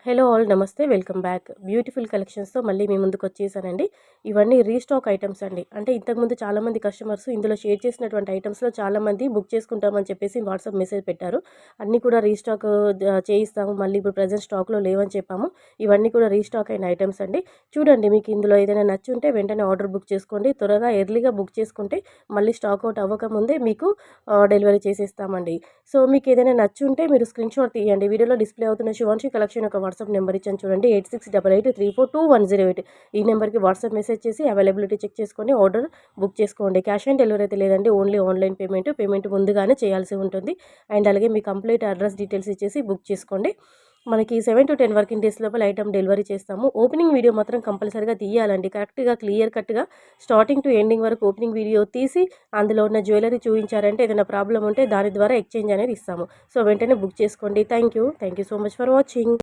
Hello all నమస్తే welcome back. Beautiful కలెక్షన్స్‌తో మళ్ళీ మీ ముందుకొచ్చేసానండి. ఇవన్నీ రీస్టాక్ ఐటెమ్స్ అండి. అంటే ఇంతకుముందు చాలామంది కస్టమర్స్ ఇందులో షేర్ చేసినటువంటి ఐటెమ్స్‌లో చాలామంది బుక్ చేసుకుంటామని చెప్పేసి వాట్సాప్ మెసేజ్ పెట్టారు. అన్నీ కూడా రీస్టాక్ చేయిస్తాము. మళ్ళీ ఇప్పుడు ప్రెజెంట్ స్టాక్‌లో లేవని చెప్పాము. ఇవన్నీ కూడా రీస్టాక్ అయిన ఐటెమ్స్ అండి. చూడండి, మీకు ఇందులో ఏదైనా నచ్చుంటే వెంటనే ఆర్డర్ బుక్ చేసుకోండి. త్వరగా ఎర్లీగా బుక్ చేసుకుంటే మళ్ళీ స్టాక్ అవుట్ అవ్వకముందే మీకు డెలివరీ చేసేస్తామండి. సో, మీకు ఏదైనా నచ్చుంటే మీరు స్క్రీన్‌షాట్ తీయండి. వీడియోలో డిస్‌ప్లే అవుతున్న శివాన్షి కలెక్షన్ యొక్క వాట్సాప్ నెంబర్ ఇచ్చాను చూడండి, 8688342108. ఈ నెంబర్‌కి వాట్సాప్ మెసేజ్ చేసి అవైలబిలిటీ చెక్ చేసుకొని ఆర్డర్ బుక్ చేసుకోండి. క్యాష్ ఆన్ డెలివరీ అయితే లేదండి. ఓన్లీ ఆన్‌లైన్ పేమెంట్ ముందుగానే చేయాల్సి ఉంటుంది. అండ్ అలాగే మీ కంప్లీట్ అడ్రస్ డీటెయిల్స్ ఇచ్చేసి బుక్ చేసుకోండి. మనకి 7-10 వర్కింగ్ డేస్ లోపల ఐటెమ్ డెలివరీ చేస్తాము. ఓపెనింగ్ వీడియో మాత్రం కంపల్సరీగా తీయాలండి. కరెక్ట్‌గా క్లియర్ కట్‌గా స్టార్టింగ్ టు ఎండింగ్ వరకు ఓపెనింగ్ వీడియో తీసి అందులో ఉన్న జ్యువెలరీ చూయించారంటే ఏదైనా ప్రాబ్లమ్ ఉంటే దాని ద్వారా ఎక్స్‌చేంజ్ అనేది ఇస్తాము. సో, వెంటనే బుక్ చేసుకోండి. Thank you so much for watching.